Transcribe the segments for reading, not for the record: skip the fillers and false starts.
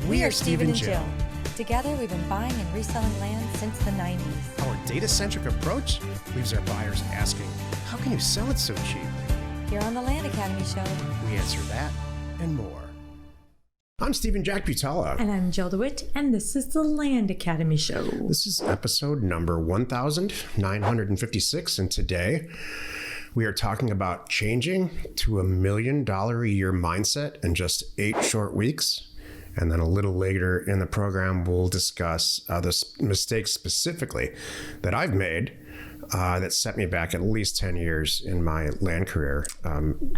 We are Steve and Jill. Together, we've been buying and reselling land since the 90s. Our data-centric approach leaves our buyers asking, how can you sell it so cheap? Here on the Land Academy Show, We answer that and more. I'm Stephen Jack Butala. And I'm Jill DeWitt, and this is the Land Academy Show. This is episode number 1956, and today we are talking about changing to $1 million a year mindset in just 8 short weeks. And then a little later in the program, we'll discuss the mistakes specifically that I've made that set me back at least 10 years in my land career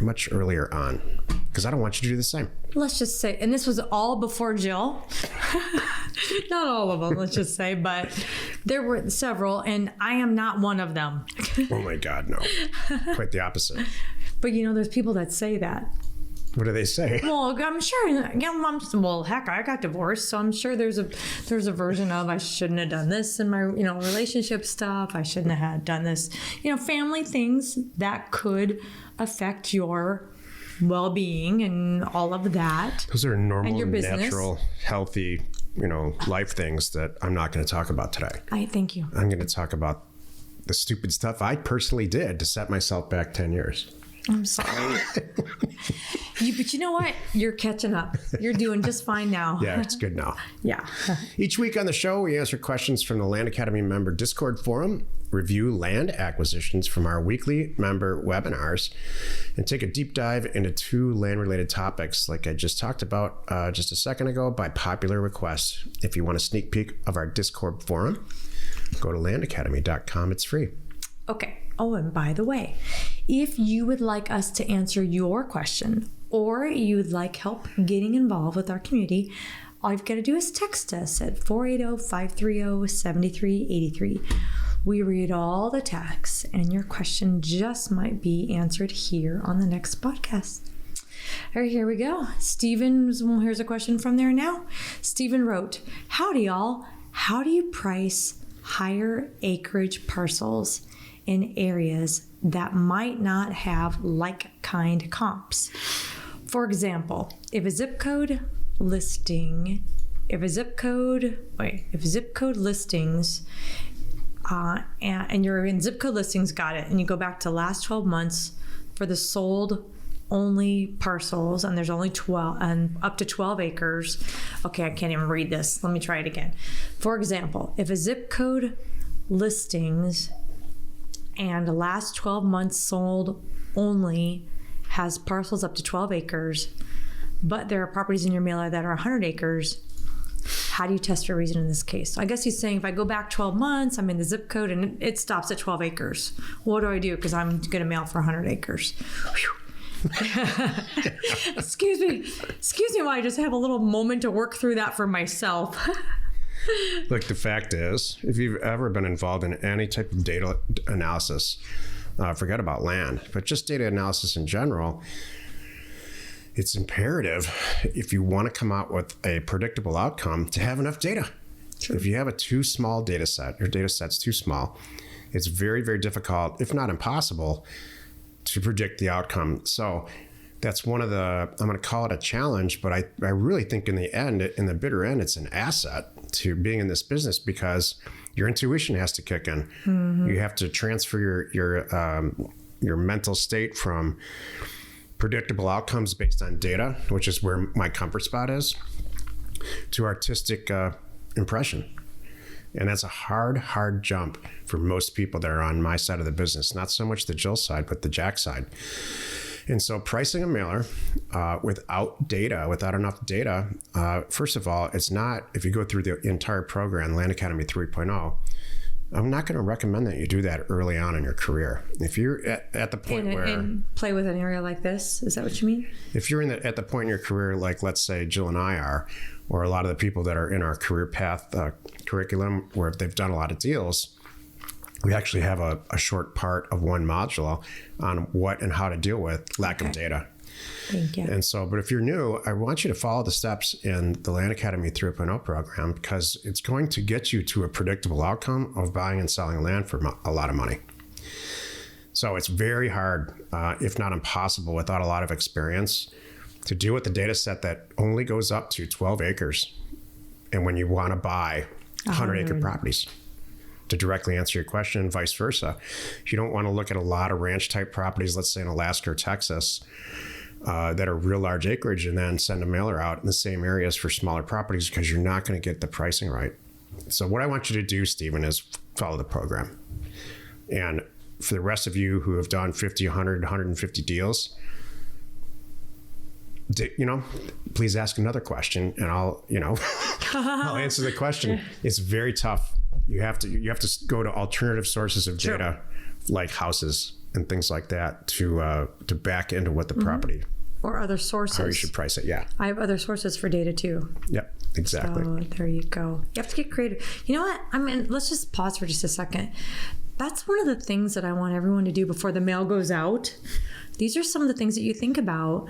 much earlier on, because I don't want you to do the same. Let's just say, and this was all before Jill. Not all of them, let's just say, but there were several, and I am not one of them. Oh my God, no. Quite the opposite. But you know, there's people that say that. What do they say? Well, I'm sure. Well, heck, I got divorced, so I'm sure there's a version of I shouldn't have done this in my relationship stuff. I shouldn't have done this. Family things that could affect your well-being and all of that. Those are normal, and your business. Natural, healthy, life things that I'm not going to talk about today. I thank you. I'm going to talk about the stupid stuff I personally did to set myself back 10 years. I'm sorry. But you know what? You're catching up. You're doing just fine now. Yeah, it's good now. Yeah. Each week on the show, we answer questions from the Land Academy member Discord forum, review land acquisitions from our weekly member webinars, and take a deep dive into 2 land-related topics like I just talked about just a second ago by popular request. If you want a sneak peek of our Discord forum, go to landacademy.com. It's free. Okay. Oh, and by the way, if you would like us to answer your question or you would like help getting involved with our community, all you've got to do is text us at 480-530-7383. We read all the texts and your question just might be answered here on the next podcast. All right, here we go. Here's a question from there now. Stephen wrote, "Howdy y'all. How do you price higher acreage parcels in areas that might not have like-kind comps? For example, if zip code listings, and you're in zip code listings, got it, and you go back to last 12 months for the sold only parcels, and there's only 12 and up to 12 acres. Okay, I can't even read this. Let me try it again. For example, if a zip code listings and the last 12 months sold only has parcels up to 12 acres, but there are properties in your mailer that are 100 acres, how do you test for reason in this case? I guess he's saying if I go back 12 months, I'm in the zip code and it stops at 12 acres. What do I do? Because I'm going to mail for 100 acres. Excuse me while I just have a little moment to work through that for myself. Look, the fact is, if you've ever been involved in any type of data analysis, forget about land, but just data analysis in general, it's imperative if you want to come out with a predictable outcome to have enough data. Sure. If you have a too small data set, your data set's too small, it's very, very difficult, if not impossible, to predict the outcome. So that's one of the, I'm going to call it a challenge, but I really think in the bitter end, it's an asset to being in this business because your intuition has to kick in. Mm-hmm. You have to transfer your mental state from predictable outcomes based on data, which is where my comfort spot is, to artistic impression. And that's a hard jump for most people that are on my side of the business. Not so much the Jill side, but the Jack side. And so pricing a mailer without enough data, first of all, it's not, if you go through the entire program, Land Academy 3.0, I'm not going to recommend that you do that early on in your career. If you're at the point and play with an area like this, is that what you mean? If you're at the point in your career, like let's say Jill and I are, or a lot of the people that are in our career path curriculum where they've done a lot of deals, we actually have a short part of one module on what and how to deal with lack of data. Thank you. And so, but if you're new, I want you to follow the steps in the Land Academy 3.0 program because it's going to get you to a predictable outcome of buying and selling land for a lot of money. So it's very hard, if not impossible, without a lot of experience, to deal with the data set that only goes up to 12 acres. And when you want to buy 100-acre properties, to directly answer your question, vice versa. You don't want to look at a lot of ranch type properties, let's say in Alaska or Texas, that are real large acreage, and then send a mailer out in the same areas for smaller properties, because you're not going to get the pricing right. So what I want you to do, Stephen, is follow the program. And for the rest of you who have done 50, 100, 150 deals, please ask another question, and I'll I'll answer the question. It's very tough. You have to go to alternative sources of data, like houses and things like that, to back into what the property or other sources. How you should price it. Yeah, I have other sources for data too. Yep, exactly. So there you go. You have to get creative. You know what? I mean, let's just pause for just a second. That's one of the things that I want everyone to do before the mail goes out. These are some of the things that you think about.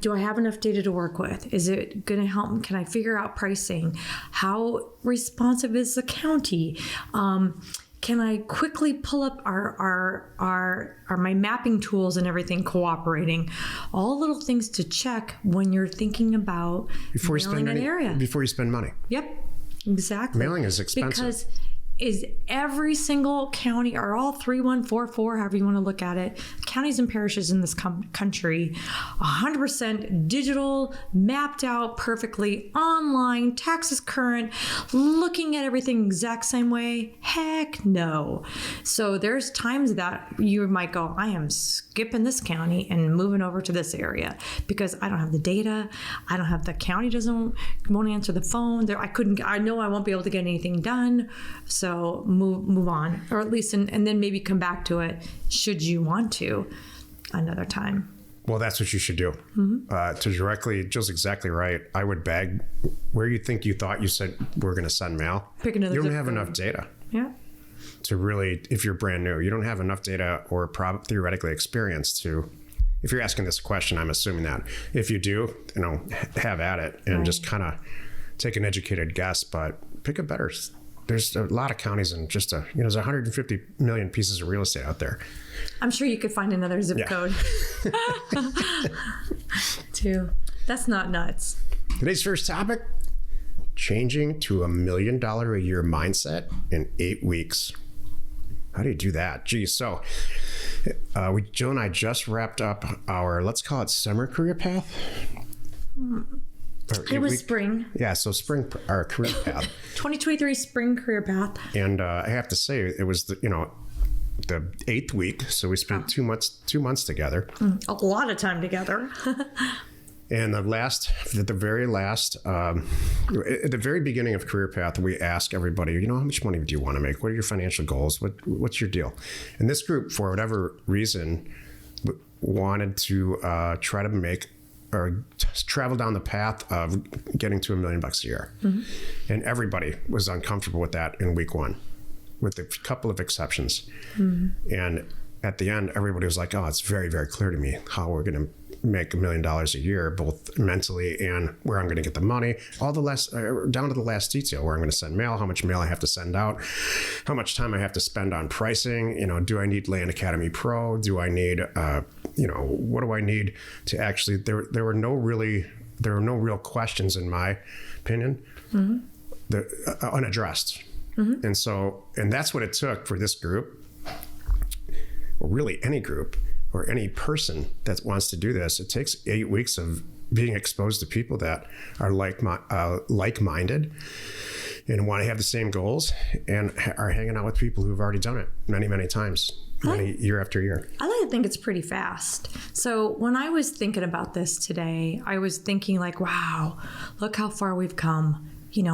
Do I have enough data to work with? Is it going to help me? Can I figure out pricing? How responsive is the county? Can I quickly pull up my mapping tools and everything cooperating? All little things to check when you're thinking about before you spend an area. Before you spend money. Yep, exactly. Mailing is expensive. Because is every single county, or all 3144, however you want to look at it, counties and parishes in this country, 100% digital, mapped out perfectly, online, taxes current, looking at everything exact same way? Heck no. So there's times that you might go, I am skipping this county and moving over to this area because I don't have the data. I don't have, the county won't answer the phone. I know I won't be able to get anything done. So move on, or at least, and then maybe come back to it should you want to another time. Well, that's what you should do. To directly, Jill's exactly right. I would bag where you thought you said we're going to send mail. Pick another. You don't have enough data. Yeah. To really, if you're brand new, you don't have enough data or theoretically experience to. If you're asking this question, I'm assuming that. If you do, have at it and just kind of take an educated guess, but pick a better. There's a lot of counties and there's 150 million pieces of real estate out there. I'm sure you could find another zip code too. That's not nuts. Today's first topic, changing to $1 million a year mindset in 8 weeks. How do you do that? Geez. So Jill and I just wrapped up our, let's call it summer career path. It was spring. Yeah, so spring, our career path. 2023 spring career path. And I have to say, it was the 8th week, so we spent 2 months together. A lot of time together. And at the very beginning of career path, we ask everybody, how much money do you want to make? What are your financial goals? What's your deal? And this group, for whatever reason, wanted to try to make or travel down the path of getting to $1 million a year. And everybody was uncomfortable with that in week 1, with a couple of exceptions. And at the end, everybody was like, oh, it's very, very clear to me how we're going to make $1 million a year, both mentally and where I'm going to get the money, all the less down to the last detail, where I'm going to send mail, how much mail I have to send out, how much time I have to spend on pricing. Do I need Land Academy Pro? Do I need, what do I need to actually? There were no real questions, in my opinion, unaddressed. And that's what it took for this group, or really any group, or any person that wants to do this. It takes 8 weeks of being exposed to people that are like-minded and want to have the same goals, and are hanging out with people who've already done it many, many times, year after year. I like to think it's pretty fast. So when I was thinking about this today, I was thinking like, wow, look how far we've come.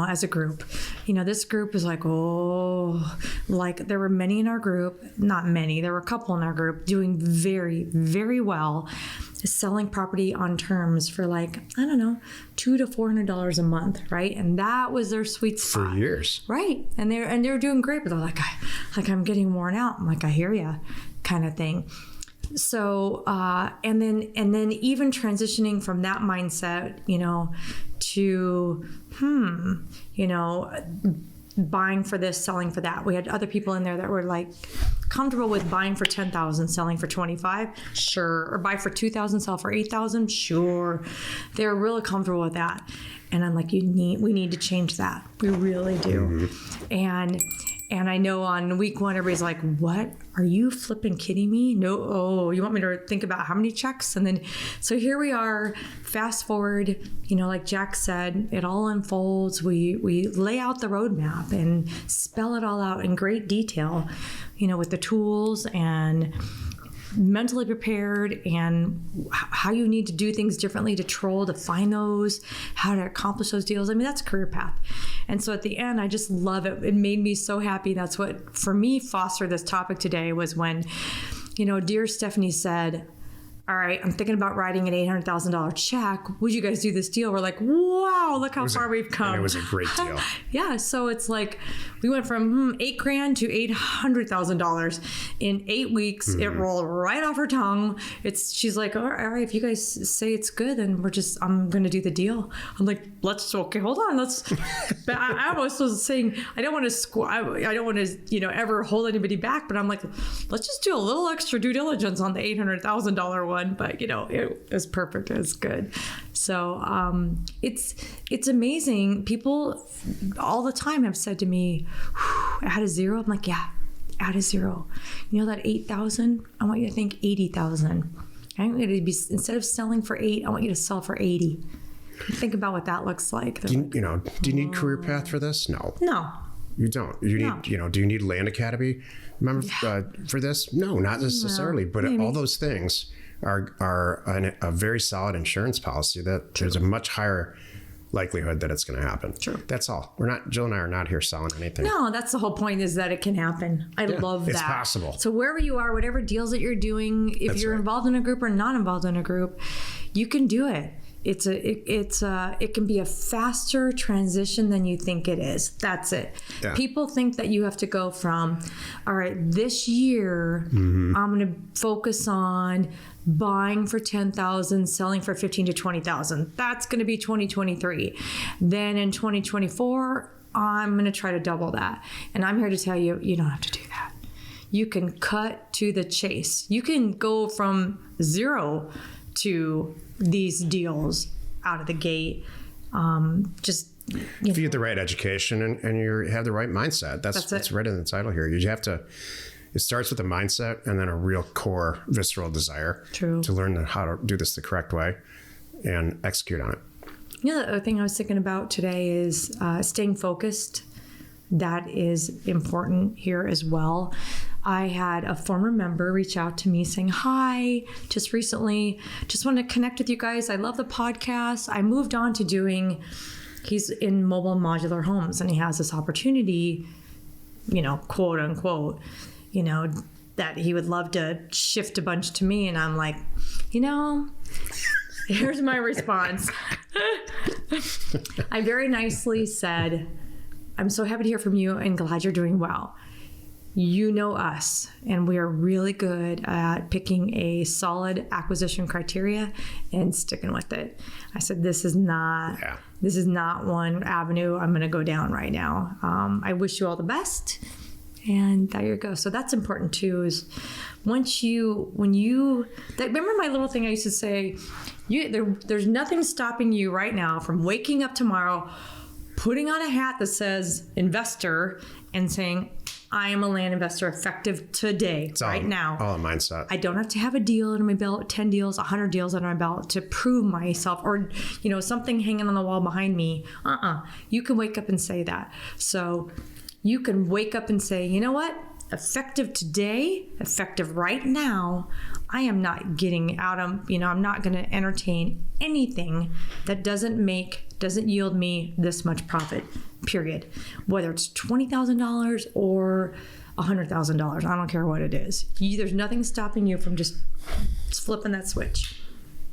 As a group, this group is like, there were many in our group, not many, there were a couple in our group doing very, very well, selling property on terms for $200 to $400 a month, right? And that was their sweet spot. For years. Right. And they're doing great, but they're like, I'm getting worn out. I'm like, I hear ya, kind of thing. So, and then even transitioning from that mindset, to, buying for this, selling for that. We had other people in there that were like comfortable with buying for 10,000, selling for 25, sure, or buy for 2,000, sell for 8,000, sure. They're really comfortable with that. And I'm like, we need to change that. We really do. And I know on week one, everybody's like, what? Are you flipping kidding me? No. Oh, you want me to think about how many checks? And then, so here we are, fast forward, like Jack said, it all unfolds. We lay out the roadmap and spell it all out in great detail, with the tools and mentally prepared and how you need to do things differently to find those, how to accomplish those deals. I mean, that's career path. And so at the end, I just love it. It made me so happy. That's what, for me, fostered this topic today was when, dear Stephanie said, all right, I'm thinking about writing an $800,000 check. Would you guys do this deal? We're like, wow, look how far we've come. And it was a great deal. Yeah. So it's like we went from $8,000 to $800,000 in 8 weeks. It rolled right off her tongue. She's like, all right, if you guys say it's good, then I'm going to do the deal. I'm like, okay, hold on. But I almost was saying, I don't want to, ever hold anybody back, but I'm like, let's just do a little extra due diligence on the $800,000 one. But it was perfect. It was good. So it's amazing. People all the time have said to me, add a zero. I'm like, yeah, add a zero. That 8,000, I want you to think 80,000. I want you to be, instead of selling for 8, I want you to sell for 80. Think about what that looks like. Do you need career path for this? No. You don't. You need, do you need land academy member for this? No, not necessarily. But maybe. All those things are a very solid insurance policy that there's a much higher likelihood that it's going to happen. True. That's all. Jill and I are not here selling anything. No, that's the whole point, is that it can happen. I love that. It's possible. So wherever you are, whatever deals that you're doing, if you're involved in a group or not involved in a group, you can do it. It can be a faster transition than you think it is. That's it. Yeah. People think that you have to go from, all right, this year, I'm going to focus on buying for 10,000, selling for 15 to 20,000. That's going to be 2023. Then in 2024, I'm going to try to double that. And I'm here to tell you, you don't have to do that. You can cut to the chase. You can go from 0 to these deals out of the gate. If you get the right education and you have the right mindset, that's right in the title here. You have to. It starts with a mindset and then a real core visceral desire to learn how to do this the correct way and execute on it. The other thing I was thinking about today is staying focused. That is important here as well. I had a former member reach out to me saying, hi, just recently, just want to connect with you guys. I love the podcast. I moved on to he's in mobile modular homes, and he has this opportunity, quote unquote, that he would love to shift a bunch to me. And I'm like, here's my response. I very nicely said, I'm so happy to hear from you and glad you're doing well. You know us, and we are really good at picking a solid acquisition criteria and sticking with it. I said, this is not one avenue I'm going to go down right now. I wish you all the best. And there you go. So that's important too, is remember my little thing I used to say, there's nothing stopping you right now from waking up tomorrow, putting on a hat that says investor and saying, I am a land investor effective today, now. All a mindset. I don't have to have a deal under my belt, 10 deals, 100 deals under my belt to prove myself, or, something hanging on the wall behind me. You can wake up and say that. So you can wake up and say, you know what? Effective today, effective right now, I am not getting out of, I'm not going to entertain anything that doesn't yield me this much profit, period. Whether it's $20,000 or $100,000, I don't care what it is. There's nothing stopping you from just flipping that switch.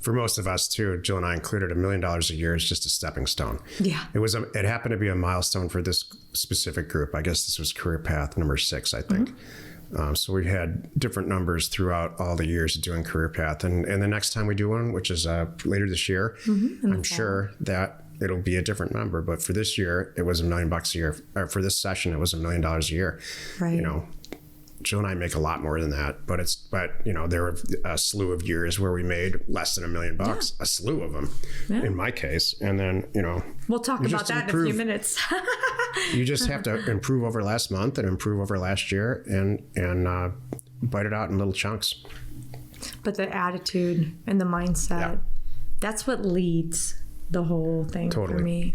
For most of us too, Jill and I included, $1 million a year is just a stepping stone. Yeah. It happened to be a milestone for this specific group. I guess this was career path number 6, I think. So we had different numbers throughout all the years of doing career path. And the next time we do one, which is later this year, I'm sure that it'll be a different number. But for this year, it was $1 million a year. Or for this session, it was $1 million a year. Right. You know, Jill and I make a lot more than that, but you know, there were a slew of years where we made less than $1 million, a slew of them in my case. And then, you know, we'll talk about that in a few minutes. You just have to improve over last month and improve over last year and bite it out in little chunks. But the attitude and the mindset, that's what leads the whole thing for me.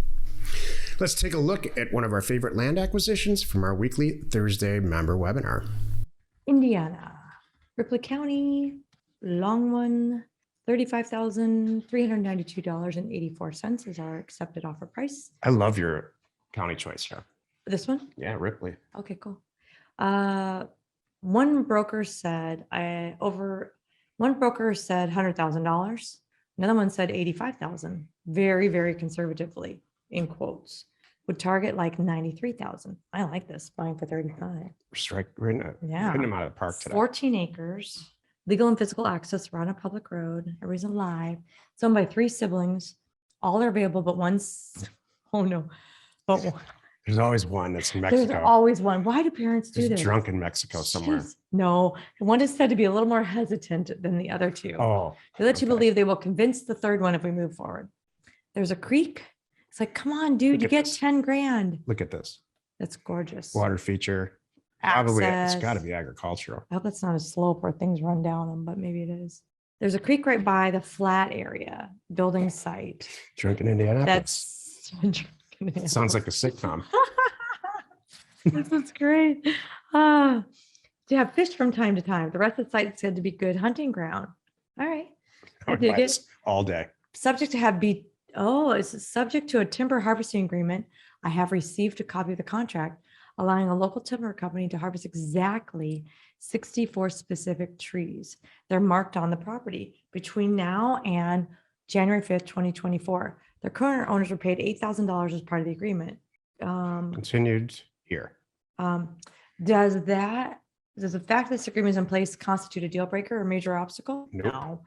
Let's take a look at one of our favorite land acquisitions from our weekly Thursday member webinar. Indiana, Ripley County, long one, $35,392.84 is our accepted offer price. I love your county choice here. This one? Yeah, Ripley. Okay, cool. One broker said $100,000. Another one said $85,000. Very, very conservatively, in quotes. Would target like $93,000. I like this, buying for $35,000. We're hitting them out of the park today. 14 acres, legal and physical access around a public road. Everybody's alive. It's owned by 3 siblings. All are available, but one's, but there's always one that's in Mexico. there's always one. Why do parents do this? Drunk in Mexico somewhere. Jeez. No, one is said to be a little more hesitant than the other two. Oh, The other two believe they will convince the third one if we move forward. There's a creek. It's like, come on, dude, you get 10 grand. Look at this. That's gorgeous. Water feature. Probably it's Access. got to be agricultural. I hope that's not a slope where things run down them, but maybe it is. There's a creek right by the flat area, building site. Drunk in Indianapolis. That's Sounds like a sitcom. This is great. To have fish from time to time. The rest of the site is said to be good hunting ground. All right. I dig it. All day. Subject to have it's subject to a timber harvesting agreement. I have received a copy of the contract allowing a local timber company to harvest exactly 64 specific trees. They're marked on the property between now and January 5th, 2024. Their current owners were paid $8,000 as part of the agreement. Continued here. Does the fact that this agreement is in place constitute a deal breaker or major obstacle? Nope. No.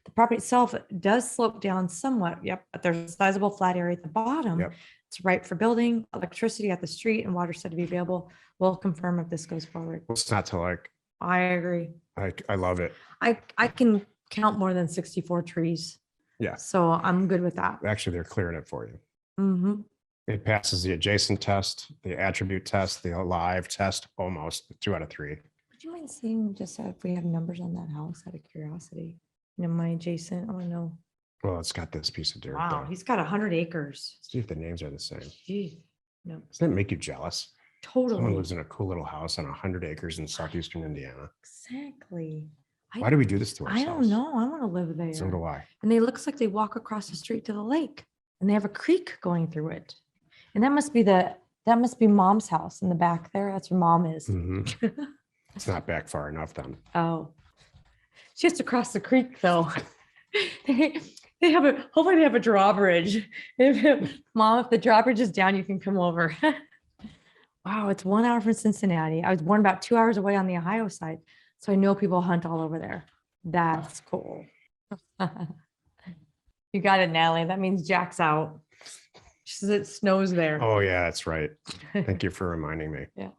The property itself does slope down somewhat. Yep. But there's a sizable flat area at the bottom. Yep. It's right for building, electricity at the street, and water said to be available. We'll confirm if this goes forward. What's not to like? I agree. I love it. I can count more than 64 trees. Yeah. So I'm good with that. Actually, they're clearing it for you. Mm-hmm. It passes the adjacent test, the attribute test, the alive test, almost 2 out of 3. Would you mind seeing just if we have numbers on that house out of curiosity? My adjacent, I want to know. Well, it's got this piece of dirt. Wow, Though. he's got 100 acres. See if the names are the same. Gee, no, Doesn't that make you jealous? totally. Someone lives in a cool little house on 100 acres in southeastern Indiana. Exactly. Why do we do this to ourselves? I don't know. I want to live there. So do I. And they looks like they walk across the street to the lake, and they have a creek going through it. And that must be mom's house in the back there. That's where mom is. Mhm. It's not back far enough then. Oh, she has to cross the creek though. Hopefully they have a drawbridge. Mom, if the drawbridge is down, you can come over. Wow, it's 1 hour from Cincinnati. I was born about 2 hours away on the Ohio side. So I know people hunt all over there. That's cool. You got it, Natalie. That means Jack's out. She says it snows there. Oh yeah, that's right. Thank you for reminding me. Yeah.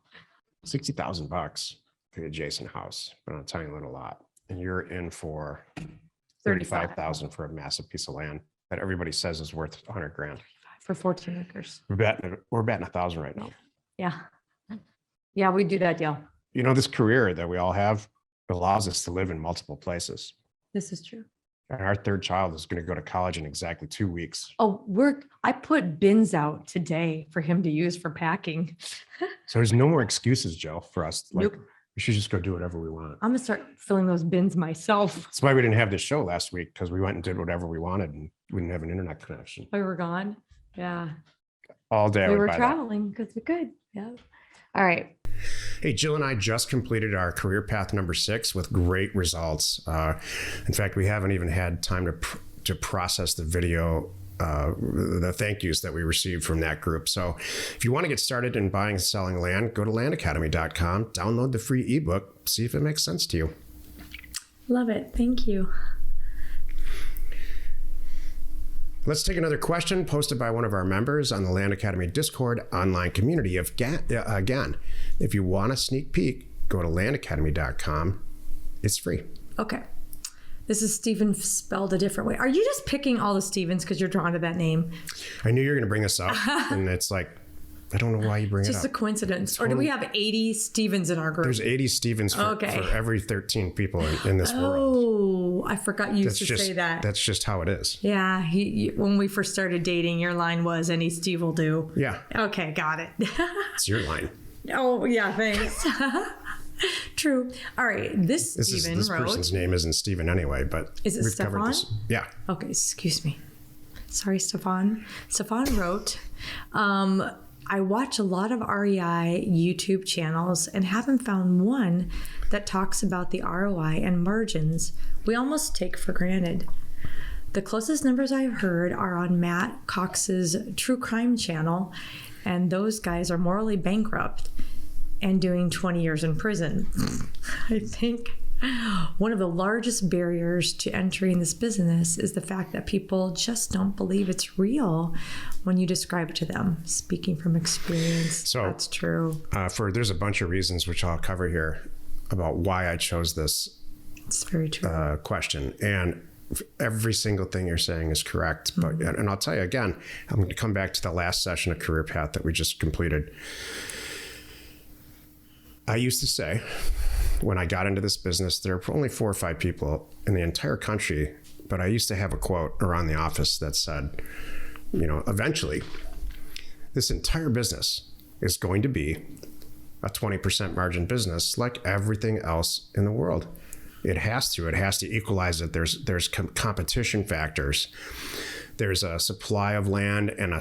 $60,000 for the adjacent house, but on a tiny little lot. And you're in for 35,000 for a massive piece of land that everybody says is worth 100 grand. For 14 acres. We're batting 1,000 right now. Yeah. Yeah, we do that deal. You know, this career that we all have allows us to live in multiple places. This is true. And our third child is going to go to college in exactly 2 weeks. Oh, I put bins out today for him to use for packing. So there's no more excuses, Joe, for us. Like, Nope. we should just go do whatever we want. I'm gonna start filling those bins myself. That's why we didn't have this show last week, because we went and did whatever we wanted and we didn't have an internet connection. We were gone. Yeah. All day. I We would were buy that. traveling because we could. Yeah. All right. Hey, Jill and I just completed our career path number 6 with great results. In fact, we haven't even had time to process the video, the thank yous that we received from that group. So if you want to get started in buying and selling land, go to landacademy.com, download the free ebook, see if it makes sense to you. Love it. Thank you. Let's take another question posted by one of our members on the Land Academy Discord online community. Again, if you want a sneak peek, go to landacademy.com. It's free. Okay. This is Stephen spelled a different way. Are you just picking all the Stevens because you're drawn to that name? I knew you were going to bring this up, and it's like, I don't know why you bring it up. Just a coincidence. Or do we have 80 Stevens in our group? There's 80 Stevens for every 13 people in this world. Oh, I forgot you used to say that. That's just how it is. Yeah. When we first started dating, your line was, any Steve will do. Yeah. Okay, got it. It's your line. Oh, yeah, thanks. True. All right. This person's name isn't Steven anyway, but is it we've Stefan? covered this. Yeah. Okay, excuse me. Sorry, Stefan. Stefan wrote, I watch a lot of REI YouTube channels and haven't found one that talks about the ROI and margins we almost take for granted. The closest numbers I've heard are on Matt Cox's True Crime channel, and those guys are morally bankrupt and doing 20 years in prison. I think one of the largest barriers to entering this business is the fact that people just don't believe it's real when you describe it to them. Speaking from experience, so that's true. There's a bunch of reasons which I'll cover here about why I chose this. It's very true. Question. And every single thing you're saying is correct. But and I'll tell you again, I'm going to come back to the last session of Career Path that we just completed. I used to say, when I got into this business, there were only 4 or 5 people in the entire country, but I used to have a quote around the office that said, eventually, this entire business is going to be a 20% margin business like everything else in the world. It has to equalize it. There's competition factors. There's a supply of land and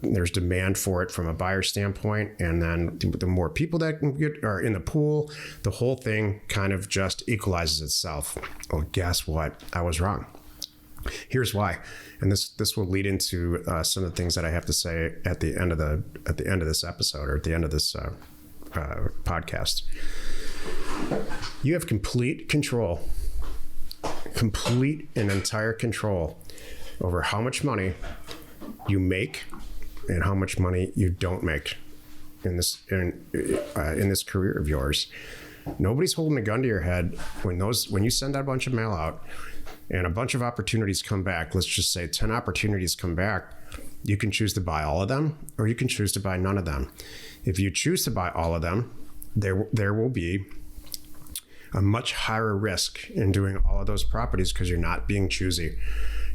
there's demand for it from a buyer standpoint. And then the more people that are in the pool, the whole thing kind of just equalizes itself. Well, guess what? I was wrong. Here's why. And this will lead into some of the things that I have to say at the end of this episode, or at the end of this podcast. You have complete and entire control over how much money you make and how much money you don't make in this career of yours. Nobody's holding a gun to your head when you send out a bunch of mail out and a bunch of opportunities come back. Let's just say 10 opportunities come back. You can choose to buy all of them, or you can choose to buy none of them. If you choose to buy all of them, there will be a much higher risk in doing all of those properties because you're not being choosy.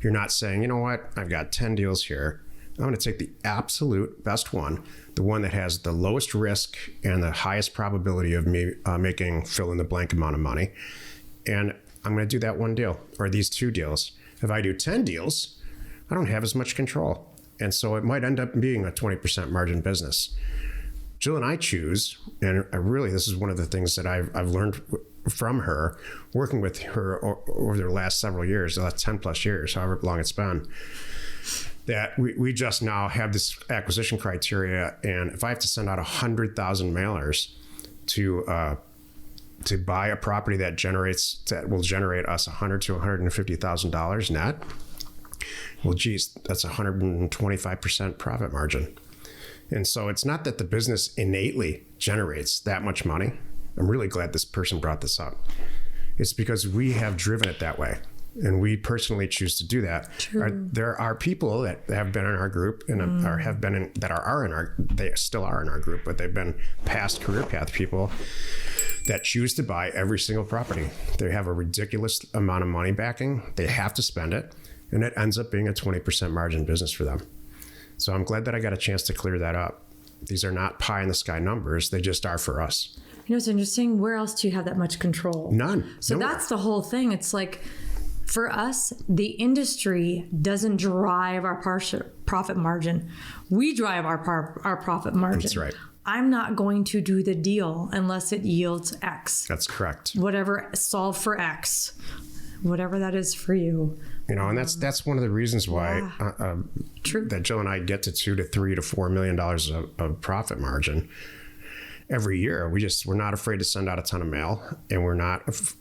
You're not saying, you know what, I've got 10 deals here. I'm going to take the absolute best one, the one that has the lowest risk and the highest probability of me making fill in the blank amount of money. And I'm going to do that one deal or these 2 deals. If I do 10 deals, I don't have as much control. And so it might end up being a 20% margin business. Jill and I choose, and this is one of the things that I've learned from her, working with her over the last several years, the last 10 plus years, however long it's been, that we just now have this acquisition criteria. And if I have to send out 100,000 mailers to buy a property that will generate us $100,000 to $150,000 net, well, geez, that's 125% profit margin. And so it's not that the business innately generates that much money. I'm really glad this person brought this up. It's because we have driven it that way, and we personally choose to do that. There are people that have been in our group and they still are in our group, but they've been past Career Path people that choose to buy every single property. They have a ridiculous amount of money backing. They have to spend it, and it ends up being a 20% margin business for them. So I'm glad that I got a chance to clear that up. These are not pie in the sky numbers. They just are for us. You know, it's interesting. Where else do you have that much control? None. So that's the whole thing. It's like, for us, the industry doesn't drive our profit margin. We drive our profit margin. That's right. I'm not going to do the deal unless it yields X. That's correct. Whatever, solve for X. Whatever that is for you. You know, and that's one of the reasons why that Jill and I get to $2 to $3 to $4 million of profit margin. every year. We're not afraid to send out a ton of mail, and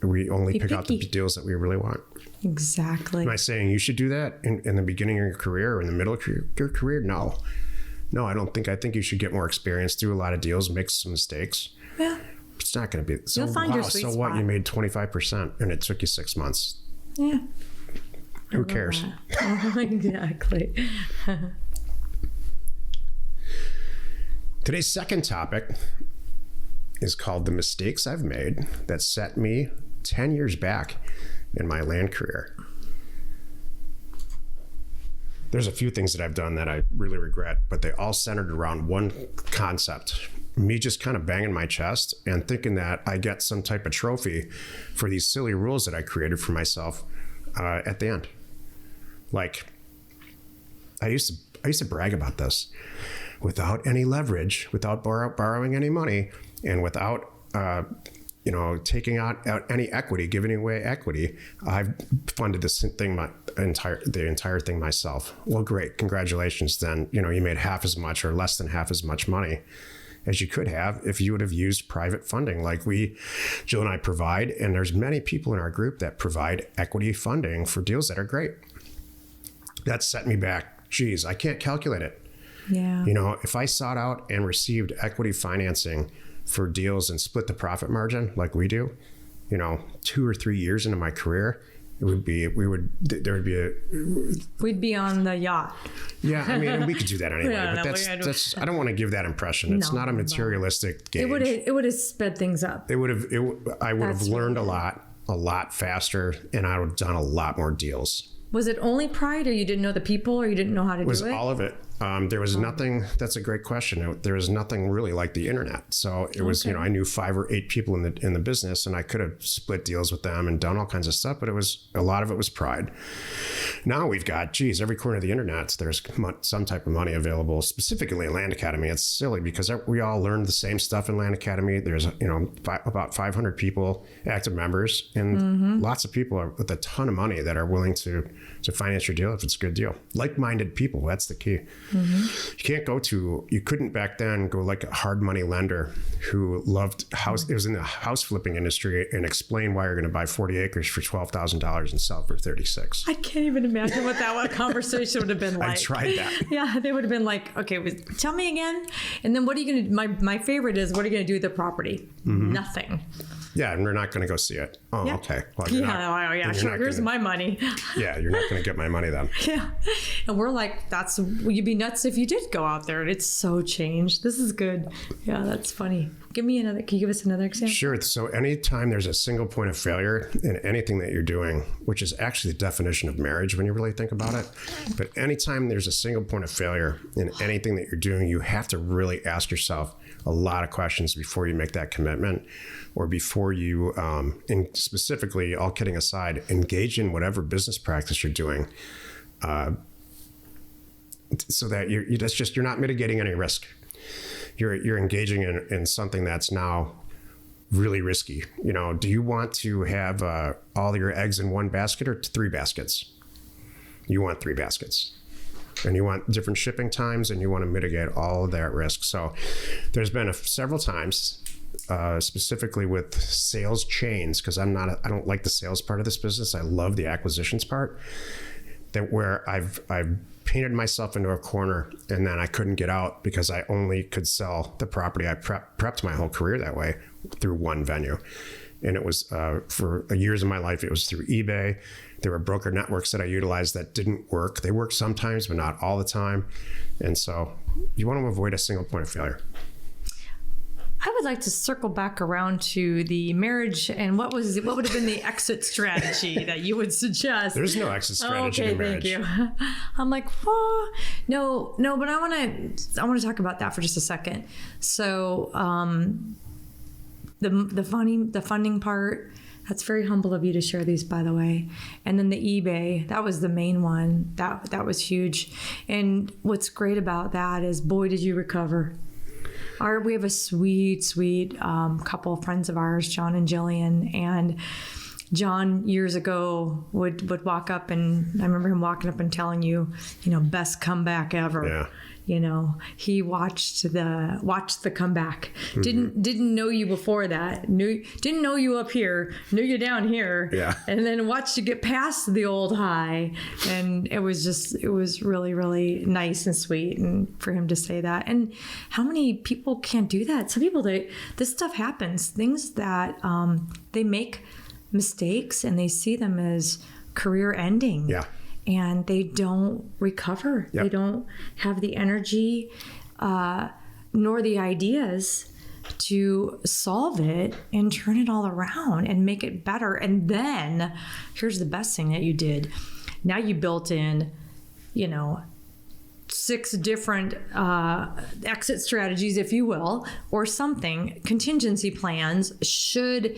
we only pick out the deals that we really want. Exactly. Am I saying you should do that in the beginning of your career or in the middle of your career? No, I don't think. I think you should get more experience, do a lot of deals, make some mistakes. Yeah. It's not going to be. So You'll find your sweet so spot. what? You made 25% and it took you 6 months. Yeah. Who cares? Exactly. Today's second topic is called the mistakes I've made that set me 10 years back in my land career. There's a few things that I've done that I really regret, but they all centered around one concept. Me just kind of banging my chest and thinking that I get some type of trophy for these silly rules that I created for myself at the end. Like, I used to brag about this. Without any leverage, without borrowing any money, and without taking out any equity, giving away equity, I've funded this thing the entire thing myself. Well, great, congratulations. Then you made half as much or less than half as much money as you could have if you would have used private funding like Jill and I provide. And there's many people in our group that provide equity funding for deals that are great. That set me back. Geez, I can't calculate it. Yeah. If I sought out and received equity financing for deals and split the profit margin like we do, 2 or 3 years into my career, we'd be on the yacht. Yeah, I mean, and we could do that anyway, Yeah, but no, that's I don't want to give that impression. It's not a materialistic gauge. It would have sped things up. I would have learned a lot faster, and I would have done a lot more deals. Was it only pride, or you didn't know the people, or you didn't know how to do it? It was all of it. There was nothing. That's a great question. There was nothing really like the internet. So it was, I knew 5 or 8 people in the business, and I could have split deals with them and done all kinds of stuff. But a lot of it was pride. Now we've got, every corner of the internet, there's some type of money available, specifically in Land Academy. It's silly because we all learned the same stuff in Land Academy. There's, about 500 people, active members, and lots of people with a ton of money that are willing to finance your deal if it's a good deal. Like-minded people, that's the key. You couldn't back then go like a hard money lender who loved it was in the house flipping industry and explain why you're going to buy 40 acres for $12,000 and sell for 36. I can't even imagine what that conversation would have been like. I tried that. Yeah, they would have been like, okay, tell me again. And then what are you going to, my favorite is, what are you going to do with the property? Nothing. Yeah, and we're not going to go see it. Oh, yeah. Okay. Well, Sure. Here's my money. Yeah, you're not going to get my money then. Yeah. And we're like, you'd be nuts if you did go out there. It's so changed. This is good. Yeah, that's funny. Can you give us another example? Sure. So anytime there's a single point of failure in anything that you're doing, which is actually the definition of marriage when you really think about it, but anytime there's a single point of failure in anything that you're doing, you have to really ask yourself a lot of questions before you make that commitment, or before you, and specifically, all kidding aside, engage in whatever business practice you're doing, so that you're not mitigating any risk. You're engaging in something that's now really risky. Do you want to have all your eggs in one basket or 3 baskets? You want 3 baskets. And you want different shipping times, and you want to mitigate all of that risk. So there's been several times, specifically with sales chains, because I don't like the sales part of this business. I love the acquisitions part, that where I've painted myself into a corner, and then I couldn't get out because I only could sell the property. I prepped my whole career that way through one venue. And it was for years of my life, it was through eBay. There were broker networks that I utilized that didn't work. They work sometimes, but not all the time. And so you want to avoid a single point of failure. I would like to circle back around to the marriage, and what would have been the exit strategy that you would suggest? There's no exit strategy in marriage. Thank you. I'm like, oh, no, but I want to talk about that for just a second. So, the funding part, that's very humble of you to share these, by the way. And then the eBay, that was the main one. That was huge. And what's great about that is, boy, did you recover. We have a sweet couple of friends of ours, John and Jillian, and John years ago would walk up, and I remember him walking up and telling you, best comeback ever. he watched the comeback. Didn't know you before that. Didn't know you up here. Knew you down here. Yeah. And then watched you get past the old high. And it was really, really nice and sweet, and for him to say that. And how many people can't do that? Some people, this stuff happens. Things that they make mistakes and they see them as career ending. Yeah. And they don't recover. Yep. They don't have the energy nor the ideas to solve it and turn it all around and make it better. And then here's the best thing that you did. Now you built in, 6 different exit strategies, if you will, or something, contingency plans, should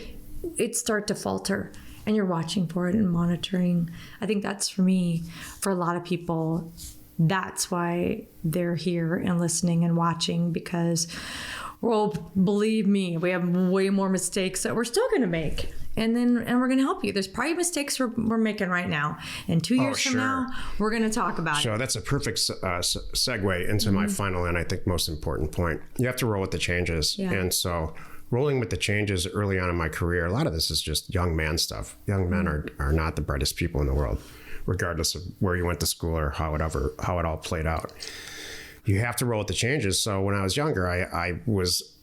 it start to falter. And you're watching for it and monitoring. I think that's, for me, for a lot of people, that's why they're here and listening and watching, because, well, believe me, we have way more mistakes that we're still going to make. And we're going to help you. There's probably mistakes we're making right now. And 2 years from now, we're going to talk about it. So that's a perfect segue into my final and I think most important point. You have to roll with the changes. Yeah. And so rolling with the changes early on in my career, a lot of this is just young man stuff. Young men are not the brightest people in the world, regardless of where you went to school or how it all played out. You have to roll with the changes. So when I was younger, I was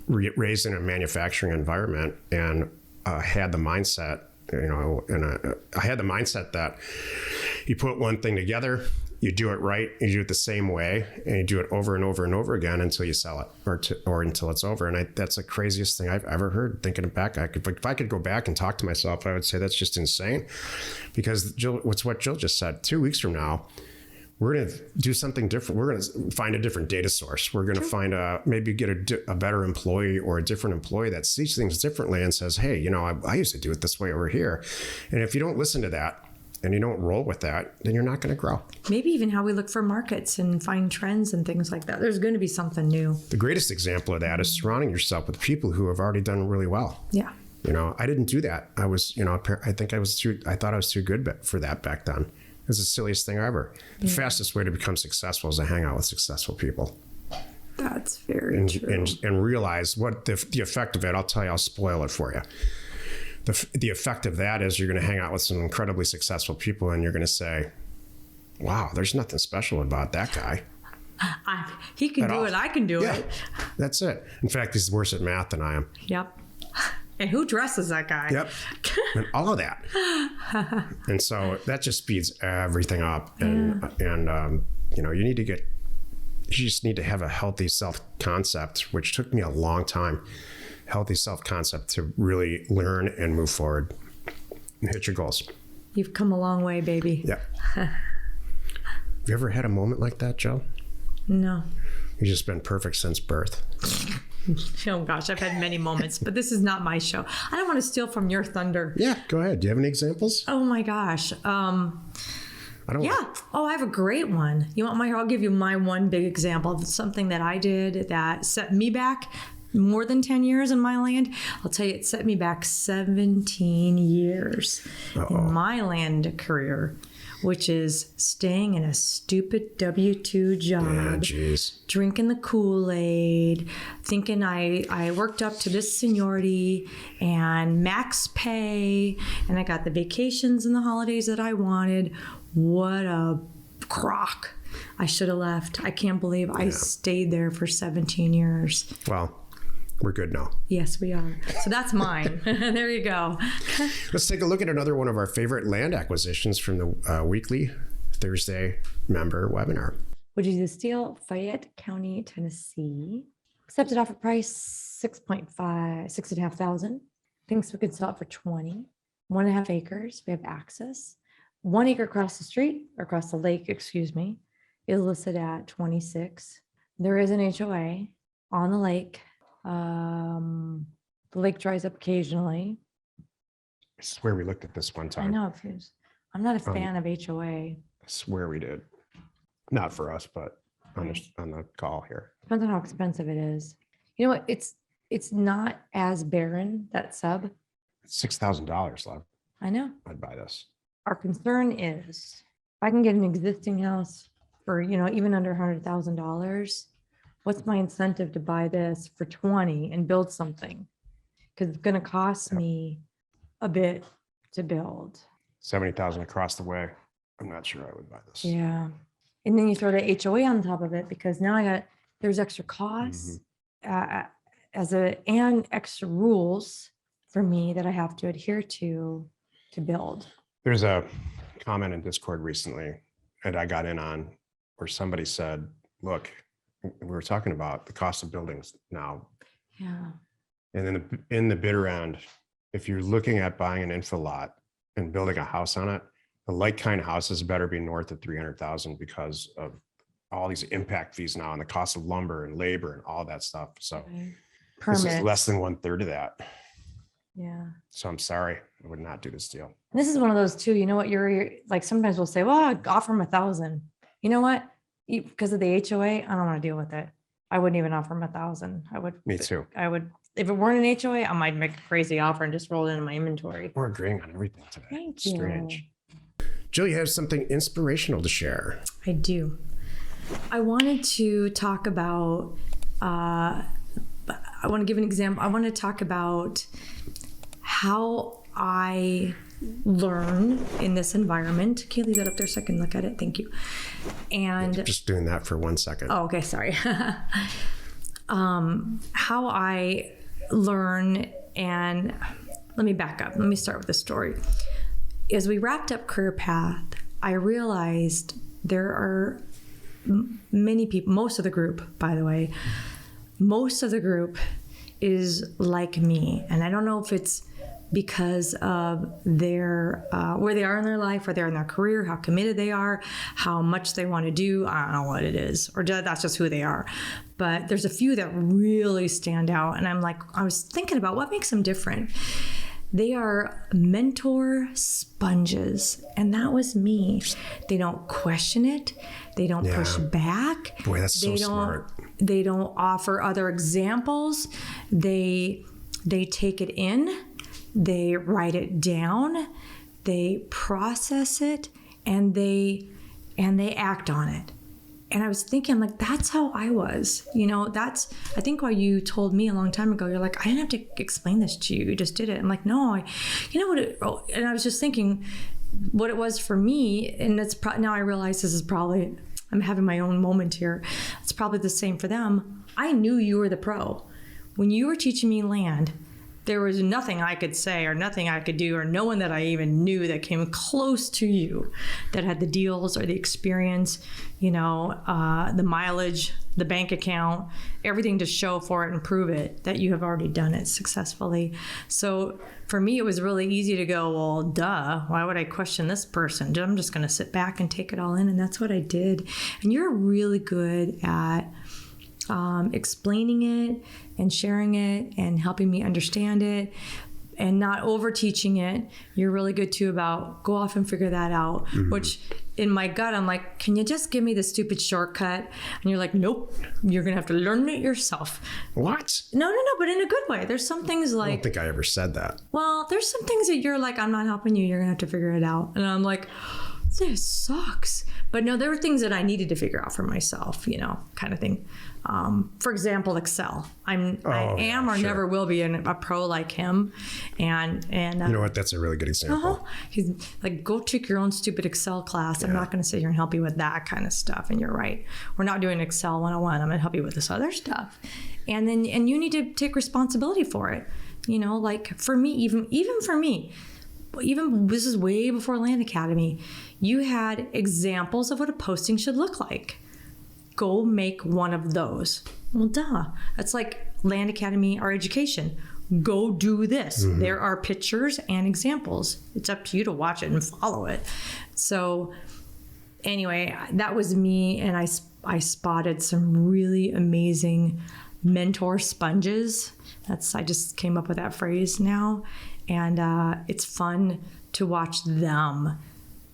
raised in a manufacturing environment and had the mindset, I had the mindset that you put one thing together, you do it right, you do it the same way, and you do it over and over and over again until you sell it or until it's over. And that's the craziest thing I've ever heard. Thinking back, if I could go back and talk to myself, I would say that's just insane. Because what Jill just said, 2 weeks from now, we're going to do something different. We're going to find a different data source. We're going to find maybe get a better employee or a different employee that sees things differently and says, hey, I used to do it this way over here. And if you don't listen to that, and you don't roll with that, then you're not going to grow. Maybe even how we look for markets and find trends and things like that. There's going to be something new. The greatest example of that is surrounding yourself with people who have already done really well. Yeah. I didn't do that. I was, I thought I was too good for that back then. It was the silliest thing ever. The fastest way to become successful is to hang out with successful people. That's very true. And realize what the effect of it. I'll tell you, I'll spoil it for you. The effect of that is you're going to hang out with some incredibly successful people and you're going to say, wow, there's nothing special about that guy. He can do it. I can do it. That's it. In fact, he's worse at math than I am. Yep. And who dresses that guy? Yep. And all of that. And so that just speeds everything up. And you just need to have a healthy self-concept, which took me a long time. Healthy self-concept to really learn and move forward and hit your goals. You've come a long way, baby. Yeah. Have you ever had a moment like that, Joe? No. You've just been perfect since birth. Oh gosh, I've had many moments, but this is not my show. I don't want to steal from your thunder. Yeah, go ahead. Do you have any examples? Oh my gosh. I have a great one. You want I'll give you my one big example of something that I did that set me back more than 10 years in my land. I'll tell you, it set me back 17 years in my land career, which is staying in a stupid W-2 job, drinking the Kool-Aid, thinking I worked up to this seniority and max pay, and I got the vacations and the holidays that I wanted. What a crock. I should have left. I can't believe I stayed there for 17 years. Well, we're good now. Yes, we are. So that's mine. There you go. Let's take a look at another one of our favorite land acquisitions from the weekly Thursday member webinar. Would you steal Fayette County, Tennessee? Accepted offer price 6,500. Thinks we could sell it for 20. 1.5 acres. We have access. 1 acre across the lake, is listed at 26. There is an HOA on the lake. The lake dries up occasionally. I swear we looked at this one time. I know. I'm not a fan of HOA. I swear we did. Not for us, but on the call here. Depends on how expensive it is. You know what? It's not as barren, that sub. It's $6,000 left. I know. I'd buy this. Our concern is if I can get an existing house for, even under $100,000, what's my incentive to buy this for 20 and build something? Because it's going to cost me a bit to build. 70,000 across the way. I'm not sure I would buy this. Yeah. And then you throw the HOA on top of it, because now there's extra costs and extra rules for me that I have to adhere to build. There's a comment in Discord recently, and I got in on, where somebody said, look, we were talking about the cost of buildings now. Yeah. And then in the bidder end, if you're looking at buying an infill lot and building a house on it, the like kind of houses better be north of 300,000 because of all these impact fees now and the cost of lumber and labor and all that stuff. So this is less than 1/3 of that. Yeah. So I'm sorry, I would not do this deal. And this is one of those too, you know what, you're like, sometimes we'll say, well, I'd offer them 1,000. You know what? Because of the HOA, I don't want to deal with it. I wouldn't even offer them 1,000. Me too. I would, if it weren't an HOA, I might make a crazy offer and just roll it into my inventory. We're agreeing on everything today. Thank Strange. you. Jill, you have something inspirational to share. I do. I wanted to talk about, I want to give an example. I want to talk about how I learn in this environment. Can you leave that up there so I can look at it? Thank you. And Just doing that for 1 second. oh, okay, sorry. How I learn, and let me back up. Let me start with the story. As we wrapped up Career Path, I realized there are many people, most of the group, by the way, most of the group is like me. And I don't know if it's because of their where they are in their life, where they're in their career, how committed they are, how much they want to do. I don't know what it is, or that's just who they are. But there's a few that really stand out. And I was thinking about what makes them different. They are mentor sponges. And that was me. They don't question it. They don't push back. Boy, that's so smart. They don't offer other examples. They take it in. They write it down. They process it, and they act on it. And I was thinking, that's how I was. I think why you told me a long time ago, you're like, I didn't have to explain this to you. You just did it. I'm like, no, and I was just thinking what it was for me. And now I realize this is probably, I'm having my own moment here. It's probably the same for them. I knew you were the pro. When you were teaching me land, there was nothing I could say or nothing I could do or no one that I even knew that came close to you that had the deals or the experience, the mileage, the bank account, everything to show for it and prove it that you have already done it successfully. So for me, it was really easy to go, well, duh, why would I question this person? I'm just going to sit back and take it all in. And that's what I did. And you're really good at explaining it and sharing it and helping me understand it and not over teaching it. You're really good too about go off and figure that out, which in my gut, I'm like, can you just give me the stupid shortcut? And you're like, nope, you're going to have to learn it yourself. What? No, but in a good way. There's some things like, I don't think I ever said that. Well, there's some things that you're like, I'm not helping you. You're going to have to figure it out. And I'm like, this sucks. But no, there were things that I needed to figure out for myself, kind of thing. For example, Excel. I am or never will be a pro like him. And you know what? That's a really good example. He's like, go take your own stupid Excel class. I'm not going to sit here and help you with that kind of stuff. And you're right. We're not doing Excel 101. I'm going to help you with this other stuff. And you need to take responsibility for it. Like for me, even for me, even this is way before Land Academy, you had examples of what a posting should look like. Go make one of those. Well, duh. That's like Land Academy or education. Go do this. There are pictures and examples. It's up to you to watch it and follow it. So anyway, that was me. And I spotted some really amazing mentor sponges. I just came up with that phrase now. And it's fun to watch them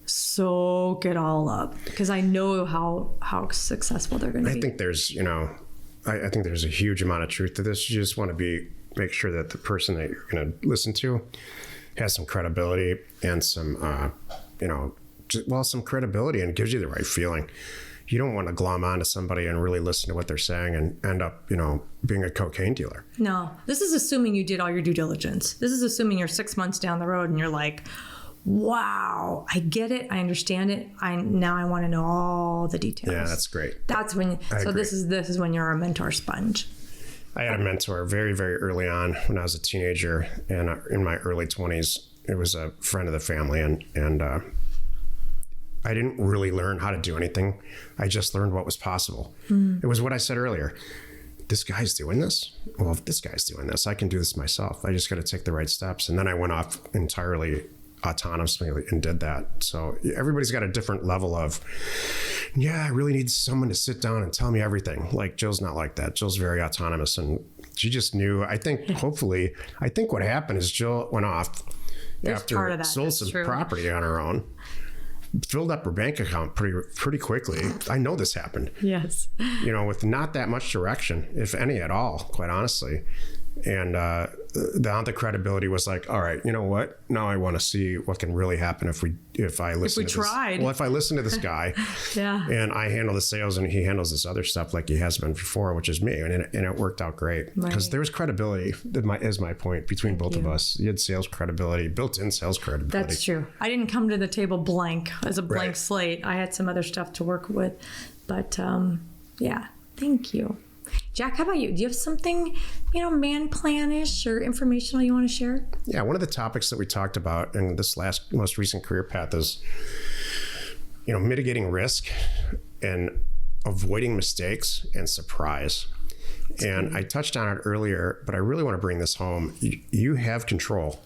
soak it all up because I know how successful they're going to be. I think there's, I think there's a huge amount of truth to this. You just want to make sure that the person that you're going to listen to has some credibility and some, some credibility and gives you the right feeling. you don't want to glom onto somebody and really listen to what they're saying and end up, being a cocaine dealer. No, this is assuming you did all your due diligence. This is assuming you're 6 months down the road and you're like, wow, I get it. I understand it. Now I want to know all the details. Yeah, that's great. That's when, this is when you're a mentor sponge. I had a mentor very, very early on when I was a teenager, and in my early 20s. It was a friend of the family, and I didn't really learn how to do anything. I just learned what was possible. It was what I said earlier. This guy's doing this. Well, if this guy's doing this, I can do this myself. I just got to take the right steps. And then I went off entirely autonomously and did that. So everybody's got a different level of, I really need someone to sit down and tell me everything. Like Jill's not like that. Jill's very autonomous, and she just knew. I think what happened is Jill went off after sold some property on her own, filled up her bank account pretty quickly. I know this happened. Yes. With not that much direction, if any at all, quite honestly. And the credibility was like, all right, you know what? Now I want to see what can really happen if I listen to this. Well, if I listen to this guy, yeah, and I handle the sales and he handles this other stuff like he has been before, which is me, and it worked out great because there was credibility. Is my point between both of us. You had sales credibility, built-in sales credibility. That's true. I didn't come to the table blank as a blank slate. I had some other stuff to work with, but yeah, thank you. Jack, how about you? Do you have something, man planish or informational you want to share? Yeah, one of the topics that we talked about in this most recent career path is, mitigating risk and avoiding mistakes and surprise. And I touched on it earlier, but I really want to bring this home. You have control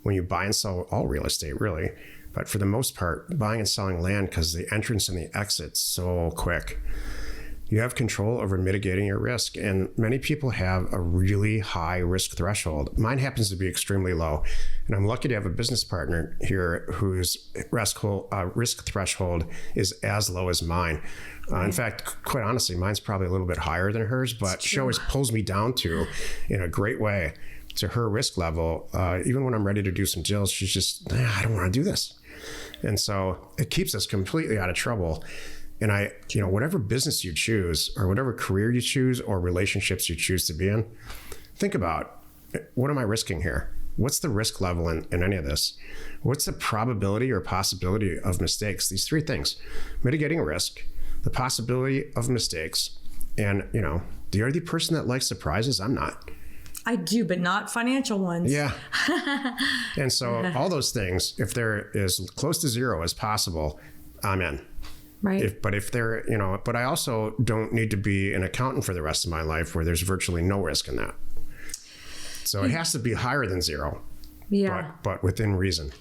when you buy and sell all real estate, really. But for the most part, buying and selling land, because the entrance and the exit's so quick. You have control over mitigating your risk. And many people have a really high risk threshold. Mine happens to be extremely low. And I'm lucky to have a business partner here whose risk threshold is as low as mine. In fact, quite honestly, mine's probably a little bit higher than hers, but she always pulls me down in a great way to her risk level. Even when I'm ready to do some deals, she's just, I don't want to do this. And so it keeps us completely out of trouble. And whatever business you choose or whatever career you choose or relationships you choose to be in, think about, what am I risking here? What's the risk level in any of this? What's the probability or possibility of mistakes? These three things: mitigating risk, the possibility of mistakes, and, are the person that likes surprises? I'm not. I do, but not financial ones. Yeah. And so all those things, if they're as close to zero as possible, I'm in. Right. But I also don't need to be an accountant for the rest of my life where there's virtually no risk in that. So it has to be higher than zero. Yeah. But within reason.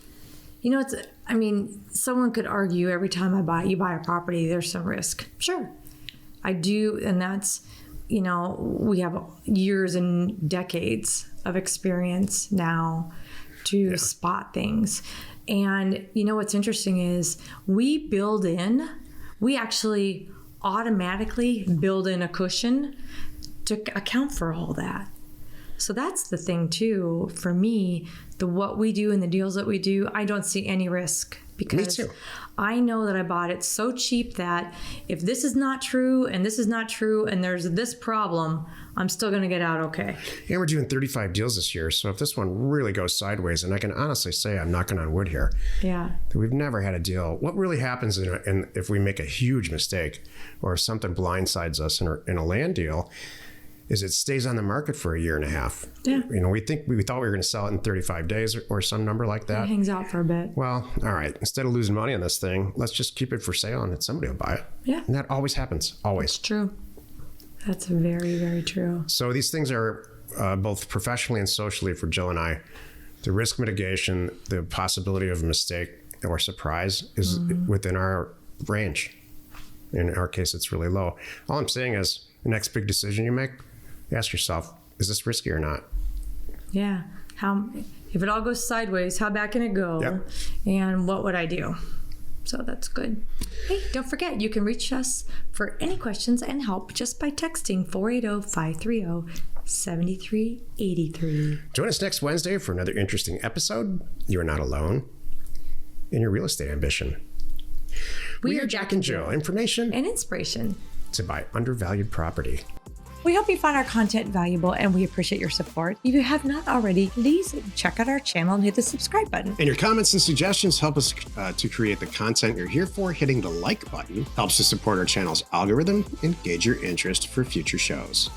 Someone could argue every time you buy a property, there's some risk. Sure. I do. And that's, we have years and decades of experience now to spot things. And what's interesting is we actually automatically build in a cushion to account for all that. So that's the thing too, for me, what we do and the deals that we do, I don't see any risk because I know that I bought it so cheap that if this is not true and this is not true and there's this problem, I'm still going to get out okay. And we're doing 35 deals this year. So if this one really goes sideways, and I can honestly say I'm knocking on wood here. Yeah. We've never had a deal. What really happens if we make a huge mistake or if something blindsides us in a land deal is it stays on the market for a year and a half. Yeah. We thought we were going to sell it in 35 days or some number like that. It hangs out for a bit. Well, all right. Instead of losing money on this thing, let's just keep it for sale and somebody will buy it. Yeah. And that always happens. Always. It's true. That's very, very true. So these things are both professionally and socially for Jill and I. The risk mitigation, the possibility of a mistake or surprise is within our range. In our case, it's really low. All I'm saying is the next big decision you make, ask yourself, is this risky or not? Yeah. If it all goes sideways, how bad can it go? Yep. And what would I do? So that's good. Hey, don't forget, you can reach us for any questions and help just by texting 480-530-7383. Join us next Wednesday for another interesting episode. You are not alone in your real estate ambition. We are Jack and Jill. Information and inspiration to buy undervalued property. We hope you found our content valuable and we appreciate your support. If you have not already, please check out our channel and hit the subscribe button. And your comments and suggestions help us to create the content you're here for. Hitting the like button helps to support our channel's algorithm and gauge your interest for future shows.